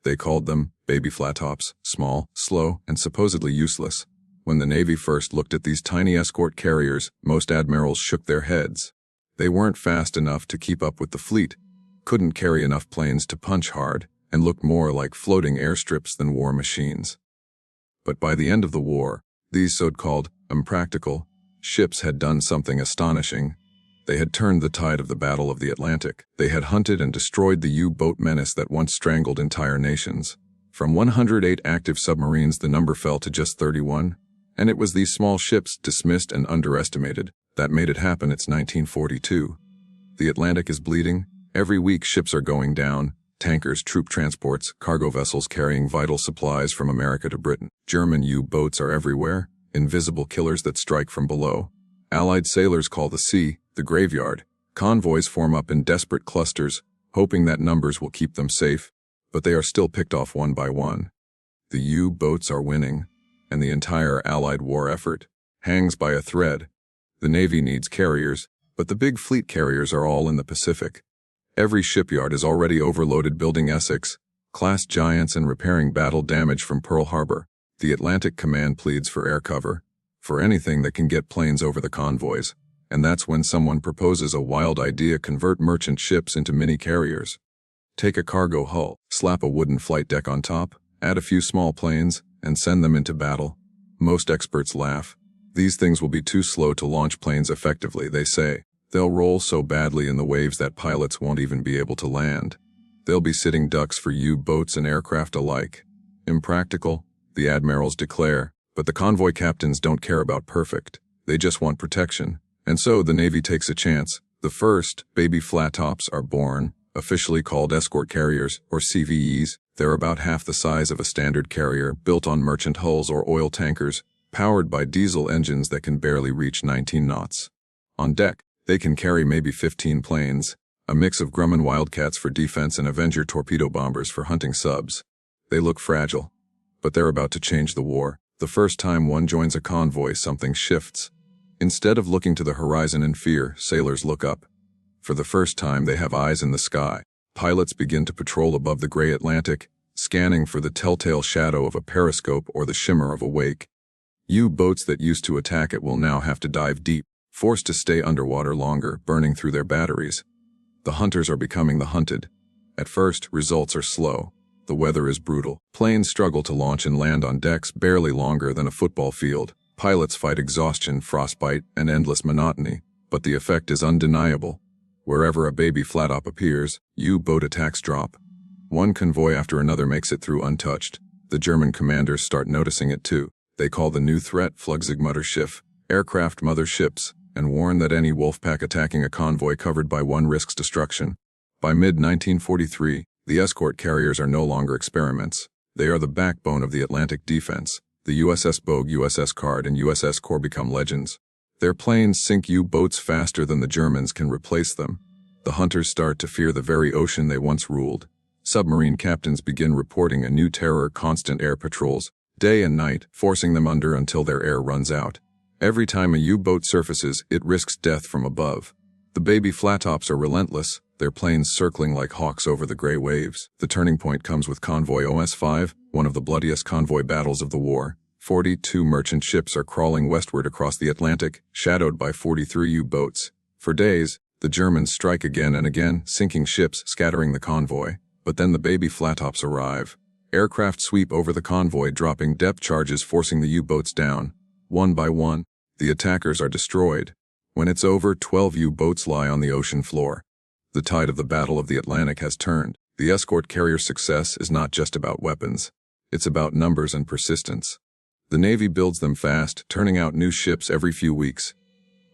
They called them baby flattops, small, slow, and supposedly useless. When the Navy first looked at these tiny escort carriers, most admirals shook their heads. They weren't fast enough to keep up with the fleet, couldn't carry enough planes to punch hard, and looked more like floating airstrips than war machines. But by the end of the war, these so-called impractical ships had done something astonishing. They had turned the tide of the Battle of the Atlantic. They had hunted and destroyed the U-boat menace that once strangled entire nations. From 108 active submarines, the number fell to just 31, and it was these small ships, dismissed and underestimated, that made it happen. It's 1942. The Atlantic is bleeding. Every week ships are going down. Tankers, troop transports, cargo vessels carrying vital supplies from America to Britain. German U-boats are everywhere, invisible killers that strike from below. Allied sailors call the sea the graveyard. Convoys form up in desperate clusters, hoping that numbers will keep them safe, but they are still picked off one by one. The U-boats are winning, and the entire Allied war effort hangs by a thread. The Navy needs carriers, but the big fleet carriers are all in the Pacific. Every shipyard is already overloaded building Essex-class giants and repairing battle damage from Pearl Harbor. The Atlantic Command pleads for air cover, for anything that can get planes over the convoys, and that's when someone proposes a wild idea: convert merchant ships into mini carriers. Take a cargo hull, slap a wooden flight deck on top, add a few small planes, and send them into battle. Most experts laugh. These things will be too slow to launch planes effectively, they say. They'll roll so badly in the waves that pilots won't even be able to land. They'll be sitting ducks for U-boats and aircraft alike. Impractical, the admirals declare, but the convoy captains don't care about perfect. They just want protection. And so the Navy takes a chance. The first baby flattops are born, officially called escort carriers, or CVEs. They're about half the size of a standard carrier, built on merchant hulls or oil tankers, powered by diesel engines that can barely reach 19 knots. On deck, they can carry maybe 15 planes, a mix of Grumman Wildcats for defense and Avenger torpedo bombers for hunting subs. They look fragile, but they're about to change the war. The first time one joins a convoy, something shifts. Instead of looking to the horizon in fear, sailors look up. For the first time, they have eyes in the sky. Pilots begin to patrol above the gray Atlantic, scanning for the telltale shadow of a periscope or the shimmer of a wake. U-boats that used to attack it will now have to dive deep, forced to stay underwater longer, burning through their batteries. The hunters are becoming the hunted. At first, results are slow. The weather is brutal. Planes struggle to launch and land on decks barely longer than a football field. Pilots fight exhaustion, frostbite, and endless monotony, but the effect is undeniable. Wherever a baby flattop appears, U-boat attacks drop. One convoy after another makes it through untouched. The German commanders start noticing it too. They call the new threat Flugzeugmutterschiff, aircraft mother ships, and warn that any wolfpack attacking a convoy covered by one risks destruction. By mid-1943, the escort carriers are no longer experiments. They are the backbone of the Atlantic defense. The USS Bogue, USS Card, and USS Card become legends. Their planes sink U-boats faster than the Germans can replace them. The hunters start to fear the very ocean they once ruled. Submarine captains begin reporting a new terror: constant air patrols, day and night, forcing them under until their air runs out. Every time a U-boat surfaces, it risks death from above. The baby flattops are relentless, their planes circling like hawks over the gray waves. The turning point comes with Convoy OS-5, one of the bloodiest convoy battles of the war. 42 merchant ships are crawling westward across the Atlantic, shadowed by 43 U-boats. For days, the Germans strike again and again, sinking ships, scattering the convoy. But then the baby flattops arrive. Aircraft sweep over the convoy, dropping depth charges, forcing the U-boats down. One by one, the attackers are destroyed. When it's over, 12 U-boats lie on the ocean floor. The tide of the Battle of the Atlantic has turned. The escort carrier's success is not just about weapons. It's about numbers and persistence. The Navy builds them fast, turning out new ships every few weeks.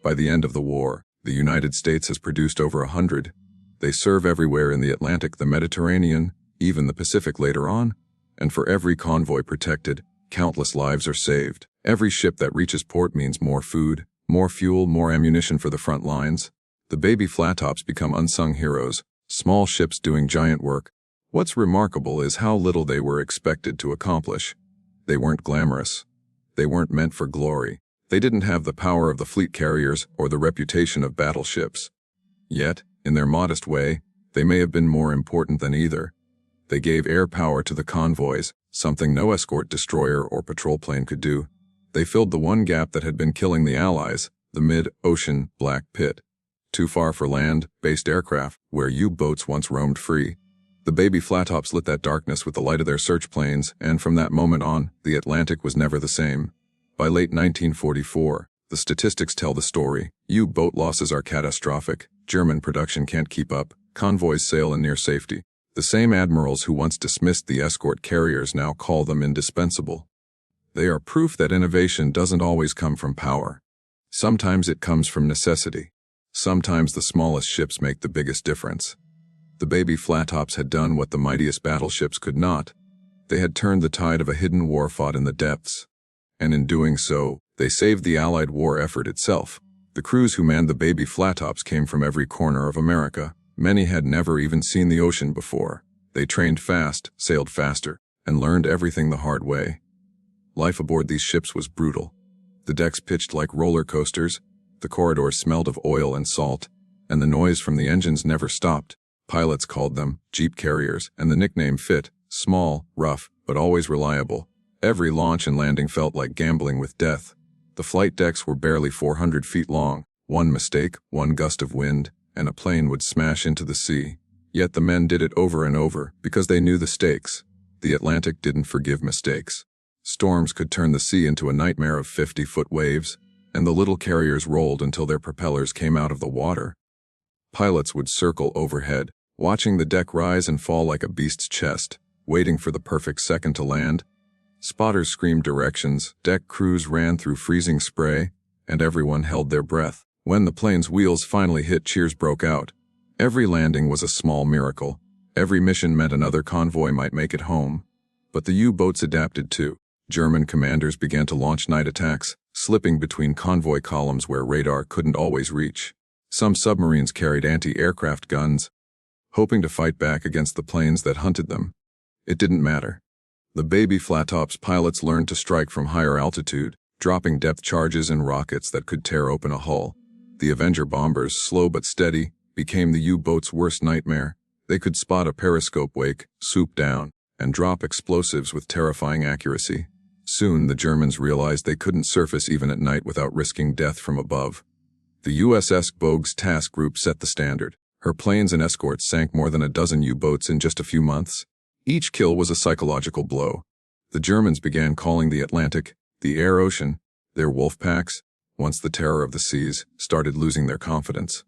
By the end of the war, the United States has produced over 100. They serve everywhere in the Atlantic, the Mediterranean, even the Pacific later on. And for every convoy protected, countless lives are saved. Every ship that reaches port means more food, more fuel, more ammunition for the front lines. The baby flattops become unsung heroes, small ships doing giant work. What's remarkable is how little they were expected to accomplish. They weren't glamorous. They weren't meant for glory. They didn't have the power of the fleet carriers or the reputation of battleships. Yet, in their modest way, they may have been more important than either. They gave air power to the convoys, something no escort destroyer or patrol plane could do. They filled the one gap that had been killing the Allies, the mid-ocean black pit. Too far for land-based aircraft, where U-boats once roamed free. The baby Flattops lit that darkness with the light of their search planes, and from that moment on, the Atlantic was never the same. By late 1944, the statistics tell the story. U-boat losses are catastrophic, German production can't keep up, convoys sail in near safety. The same admirals who once dismissed the escort carriers now call them indispensable. They are proof that innovation doesn't always come from power. Sometimes it comes from necessity. Sometimes the smallest ships make the biggest difference. The baby Flattops had done what the mightiest battleships could not. They had turned the tide of a hidden war fought in the depths. And in doing so, they saved the Allied war effort itself. The crews who manned the baby Flattops came from every corner of America. Many had never even seen the ocean before. They trained fast, sailed faster, and learned everything the hard way. Life aboard these ships was brutal. The decks pitched like roller coasters, the corridors smelled of oil and salt, and the noise from the engines never stopped. Pilots called them Jeep carriers, and the nickname fit: small, rough, but always reliable. Every launch and landing felt like gambling with death. The flight decks were barely 400 feet long. One mistake, one gust of wind, and a plane would smash into the sea. Yet the men did it over and over, because they knew the stakes. The Atlantic didn't forgive mistakes. Storms could turn the sea into a nightmare of 50-foot waves, and the little carriers rolled until their propellers came out of the water. Pilots would circle overhead, watching the deck rise and fall like a beast's chest, waiting for the perfect second to land. Spotters screamed directions, deck crews ran through freezing spray, and everyone held their breath. When the plane's wheels finally hit, cheers broke out. Every landing was a small miracle. Every mission meant another convoy might make it home. But the U-boats adapted too. German commanders began to launch night attacks, slipping between convoy columns where radar couldn't always reach. Some submarines carried anti-aircraft guns, hoping to fight back against the planes that hunted them. It didn't matter. The baby Flattops pilots learned to strike from higher altitude, dropping depth charges and rockets that could tear open a hull. The Avenger bombers, slow but steady, became the U-boat's worst nightmare. They could spot a periscope wake, swoop down, and drop explosives with terrifying accuracy. Soon the Germans realized they couldn't surface even at night without risking death from above. The USS Bogue's task group set the standard. Her planes and escorts sank more than a dozen U-boats in just a few months. Each kill was a psychological blow. The Germans began calling the Atlantic the air ocean. Their wolf packs, once the terror of the seas, started losing their confidence.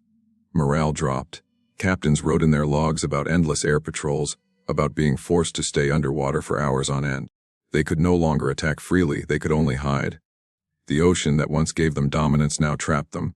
Morale dropped. Captains wrote in their logs about endless air patrols, about being forced to stay underwater for hours on end. They could no longer attack freely, they could only hide. The ocean that once gave them dominance now trapped them.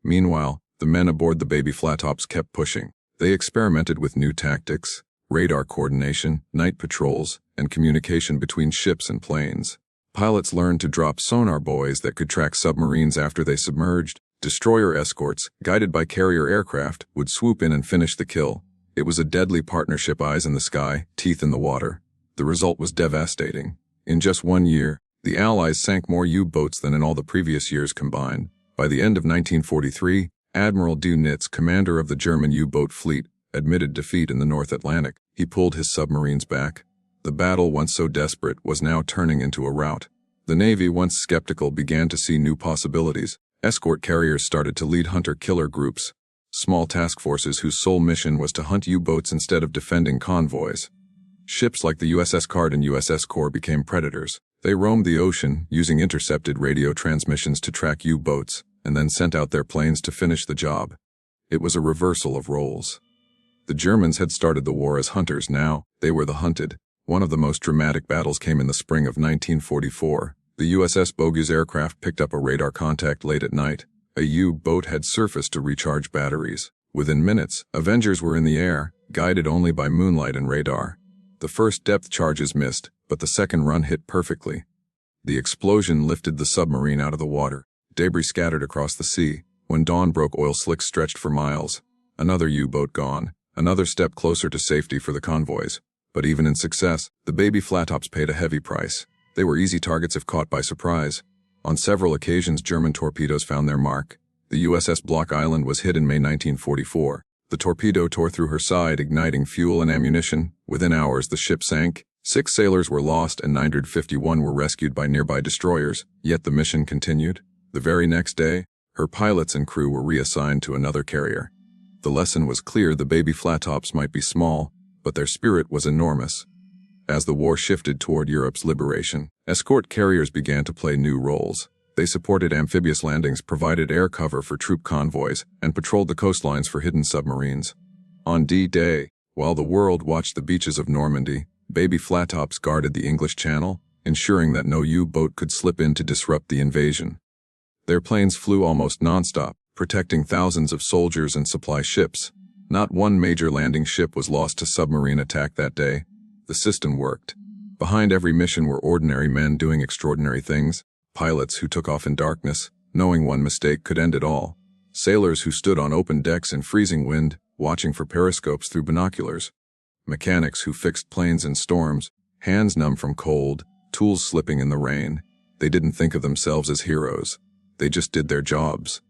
Meanwhile, the men aboard the baby Flattops kept pushing. They experimented with new tactics, radar coordination, night patrols, and communication between ships and planes. Pilots learned to drop sonar buoys that could track submarines after they submerged. Destroyer escorts, guided by carrier aircraft, would swoop in and finish the kill. It was a deadly partnership, eyes in the sky, teeth in the water. The result was devastating. In just 1 year, the Allies sank more U-boats than in all the previous years combined. By the end of 1943, Admiral Dönitz, commander of the German U-boat fleet, admitted defeat in the North Atlantic. He pulled his submarines back. The battle, once so desperate, was now turning into a rout. The Navy, once skeptical, began to see new possibilities. Escort carriers started to lead hunter-killer groups, small task forces whose sole mission was to hunt U-boats instead of defending convoys. Ships like the USS Card and USS Card became predators. They roamed the ocean, using intercepted radio transmissions to track U-boats, and then sent out their planes to finish the job. It was a reversal of roles. The Germans had started the war as hunters, now they were the hunted. One of the most dramatic battles came in the spring of 1944. The USS Bogue's aircraft picked up a radar contact late at night. A U-boat had surfaced to recharge batteries. Within minutes, Avengers were in the air, guided only by moonlight and radar. The first depth charges missed, but the second run hit perfectly. The explosion lifted the submarine out of the water. Debris scattered across the sea. When dawn broke, oil slicks stretched for miles. Another U-boat gone. Another step closer to safety for the convoys. But even in success, the baby Flattops paid a heavy price. They were easy targets if caught by surprise. On several occasions, German torpedoes found their mark. The USS Block Island was hit in May 1944. The torpedo tore through her side, igniting fuel and ammunition. Within hours, the ship sank. 6 sailors were lost and 951 were rescued by nearby destroyers, yet the mission continued. The very next day, her pilots and crew were reassigned to another carrier. The lesson was clear: the baby Flattops might be small, but their spirit was enormous. As the war shifted toward Europe's liberation, escort carriers began to play new roles. They supported amphibious landings, provided air cover for troop convoys, and patrolled the coastlines for hidden submarines. On D-Day, while the world watched the beaches of Normandy, baby Flattops guarded the English Channel, ensuring that no U-boat could slip in to disrupt the invasion. Their planes flew almost non-stop, protecting thousands of soldiers and supply ships. Not one major landing ship was lost to submarine attack that day. The system worked. Behind every mission were ordinary men doing extraordinary things. Pilots who took off in darkness, knowing one mistake could end it all. Sailors who stood on open decks in freezing wind, watching for periscopes through binoculars. Mechanics who fixed planes in storms, hands numb from cold, tools slipping in the rain. They didn't think of themselves as heroes. They just did their jobs.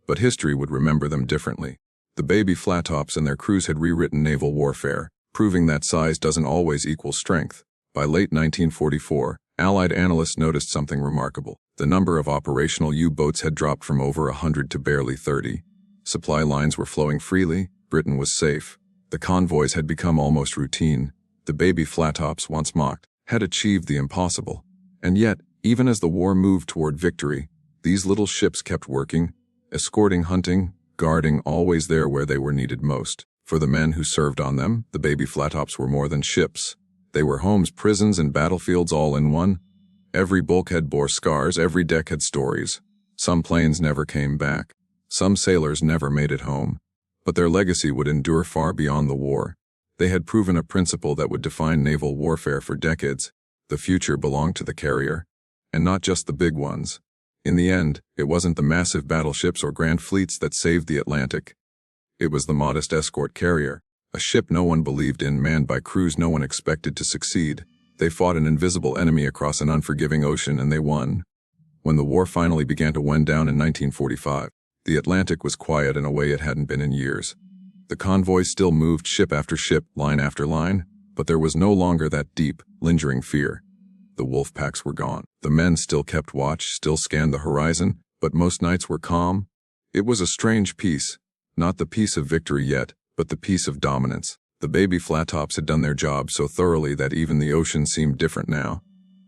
But history would remember them differently. The baby Flattops and their crews had rewritten naval warfare, proving that size doesn't always equal strength. By late 1944, Allied analysts noticed something remarkable. The number of operational U-boats had dropped from over 100 to barely 30. Supply lines were flowing freely. Britain was safe. The convoys had become almost routine. The baby Flattops, once mocked, had achieved the impossible. And yet, even as the war moved toward victory, these little ships kept working, escorting, hunting, guarding, always there where they were needed most. For the men who served on them, the baby Flattops were more than ships. They were homes, prisons, and battlefields all in one. Every bulkhead bore scars, every deck had stories. Some planes never came back. Some sailors never made it home. But their legacy would endure far beyond the war. They had proven a principle that would define naval warfare for decades. The future belonged to the carrier. And not just the big ones. In the end, it wasn't the massive battleships or grand fleets that saved the Atlantic. It was the modest escort carrier. A ship no one believed in, manned by crews no one expected to succeed. They fought an invisible enemy across an unforgiving ocean, and they won. When the war finally began to wind down in 1945, the Atlantic was quiet in a way it hadn't been in years. The convoys still moved, ship after ship, line after line, but there was no longer that deep, lingering fear. The wolf packs were gone. The men still kept watch, still scanned the horizon, but most nights were calm. It was a strange peace, not the peace of victory yet, but the peace of dominance. The baby Flattops had done their job so thoroughly that even the ocean seemed different now.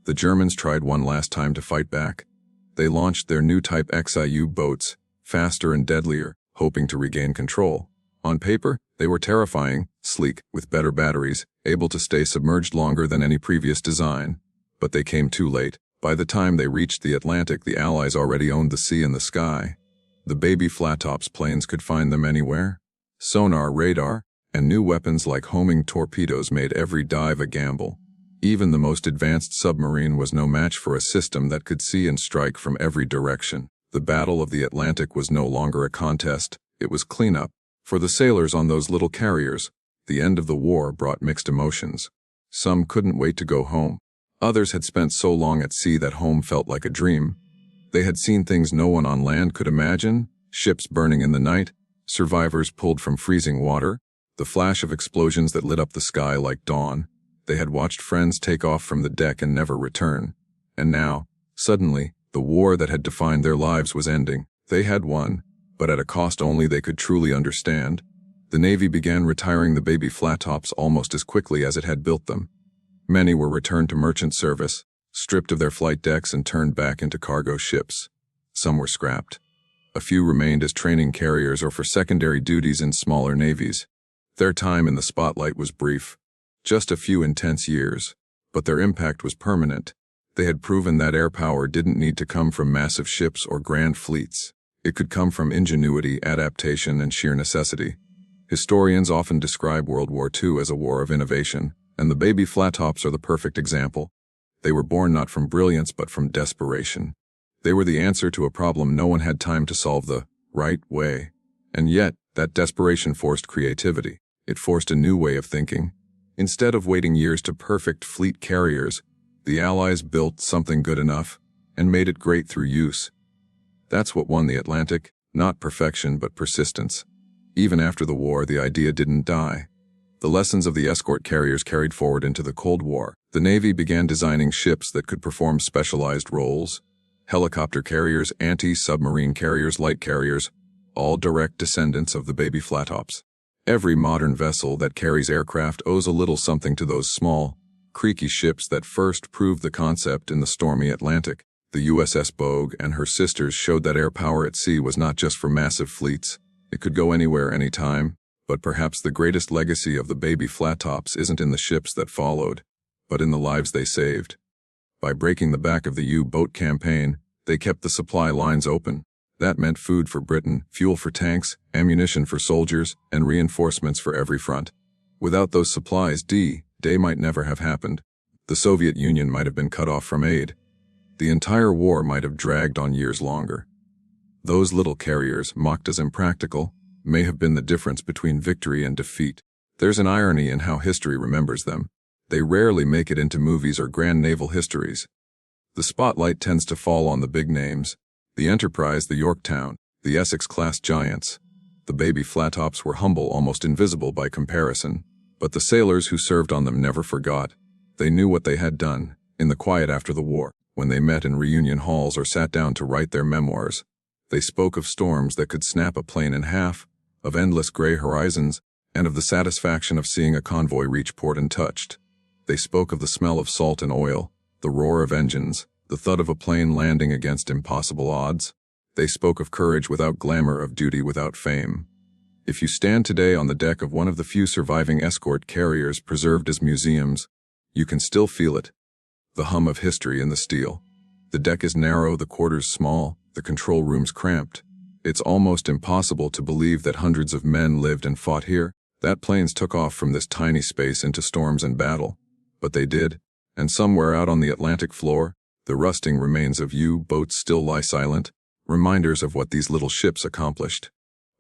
The Germans tried one last time to fight back. They launched their new Type XIU boats, faster and deadlier, hoping to regain control. On paper, they were terrifying, sleek, with better batteries, able to stay submerged longer than any previous design. But they came too late. By the time they reached the Atlantic, the Allies already owned the sea and the sky. The baby Flattops planes could find them anywhere. Sonar, radar, and new weapons like homing torpedoes made every dive a gamble. Even the most advanced submarine was no match for a system that could see and strike from every direction. The Battle of the Atlantic was no longer a contest, it was cleanup. For the sailors on those little carriers, the end of the war brought mixed emotions. Some couldn't wait to go home. Others had spent so long at sea that home felt like a dream. They had seen things no one on land could imagine: ships burning in the night, survivors pulled from freezing water, the flash of explosions that lit up the sky like dawn. They had watched friends take off from the deck and never return. And now, suddenly, the war that had defined their lives was ending. They had won, but at a cost only they could truly understand. The Navy began retiring the baby Flattops almost as quickly as it had built them. Many were returned to merchant service, stripped of their flight decks and turned back into cargo ships. Some were scrapped. A few remained as training carriers or for secondary duties in smaller navies. Their time in the spotlight was brief, just a few intense years, but their impact was permanent. They had proven that air power didn't need to come from massive ships or grand fleets. It could come from ingenuity, adaptation, and sheer necessity. Historians often describe World War II as a war of innovation, and the baby Flattops are the perfect example. They were born not from brilliance but from desperation. They were the answer to a problem no one had time to solve the right way. And yet, that desperation forced creativity. It forced a new way of thinking. Instead of waiting years to perfect fleet carriers, the Allies built something good enough and made it great through use. That's what won the Atlantic, not perfection but persistence. Even after the war, the idea didn't die. The lessons of the escort carriers carried forward into the Cold War. The Navy began designing ships that could perform specialized roles: helicopter carriers, anti-submarine carriers, light carriers, all direct descendants of the baby Flattops. Every modern vessel that carries aircraft owes a little something to those small, creaky ships that first proved the concept in the stormy Atlantic. The USS Bogue and her sisters showed that air power at sea was not just for massive fleets. It could go anywhere, anytime. But perhaps the greatest legacy of the baby Flattops isn't in the ships that followed, but in the lives they saved. By breaking the back of the U-boat campaign, they kept the supply lines open. That meant food for Britain, fuel for tanks, ammunition for soldiers, and reinforcements for every front. Without those supplies, D-Day might never have happened. The Soviet Union might have been cut off from aid. The entire war might have dragged on years longer. Those little carriers, mocked as impractical, may have been the difference between victory and defeat. There's an irony in how history remembers them. They rarely make it into movies or grand naval histories. The spotlight tends to fall on the big names: the Enterprise, the Yorktown, the Essex-class giants. The baby Flattops were humble, almost invisible by comparison. But the sailors who served on them never forgot. They knew what they had done, in the quiet after the war, when they met in reunion halls or sat down to write their memoirs. They spoke of storms that could snap a plane in half, of endless gray horizons, and of the satisfaction of seeing a convoy reach port untouched. They spoke of the smell of salt and oil, the roar of engines, the thud of a plane landing against impossible odds. They spoke of courage without glamour, of duty without fame. If you stand today on the deck of one of the few surviving escort carriers preserved as museums, you can still feel it. The hum of history in the steel. The deck is narrow, the quarters small, the control rooms cramped. It's almost impossible to believe that hundreds of men lived and fought here, that planes took off from this tiny space into storms and battle. But they did, and somewhere out on the Atlantic floor, the rusting remains of U-boats still lie silent, reminders of what these little ships accomplished.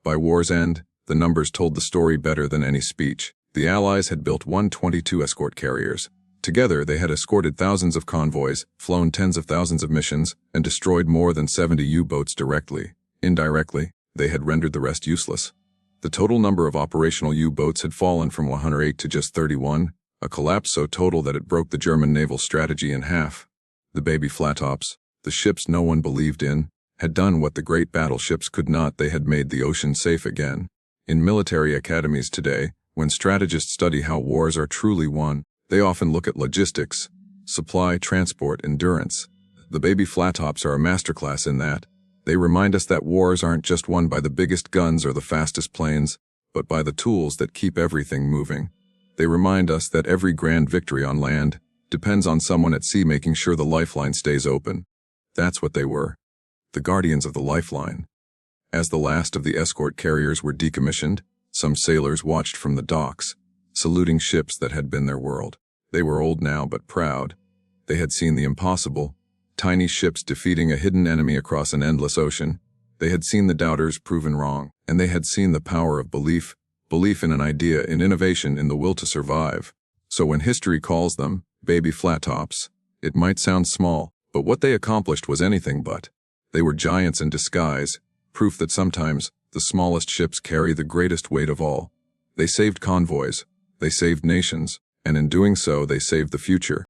By war's end, the numbers told the story better than any speech. The Allies had built 122 escort carriers. Together, they had escorted thousands of convoys, flown tens of thousands of missions, and destroyed more than 70 U-boats directly. Indirectly, they had rendered the rest useless. The total number of operational U-boats had fallen from 108 to just 31, a collapse so total that it broke the German naval strategy in half. The baby Flattops, the ships no one believed in, had done what the great battleships could not. They had made the ocean safe again. In military academies today, when strategists study how wars are truly won, they often look at logistics, supply, transport, endurance. The baby Flattops are a masterclass in that. They remind us that wars aren't just won by the biggest guns or the fastest planes, but by the tools that keep everything moving. They remind us that every grand victory on land depends on someone at sea making sure the lifeline stays open. That's what they were. The guardians of the lifeline. As the last of the escort carriers were decommissioned, some sailors watched from the docks, saluting ships that had been their world. They were old now but proud. They had seen the impossible, tiny ships defeating a hidden enemy across an endless ocean. They had seen the doubters proven wrong, and they had seen the power of belief in an idea, in innovation, in the will to survive. So when history calls them baby Flattops, it might sound small, but what they accomplished was anything but. They were giants in disguise, proof that sometimes the smallest ships carry the greatest weight of all. They saved convoys, they saved nations, and in doing so they saved the future.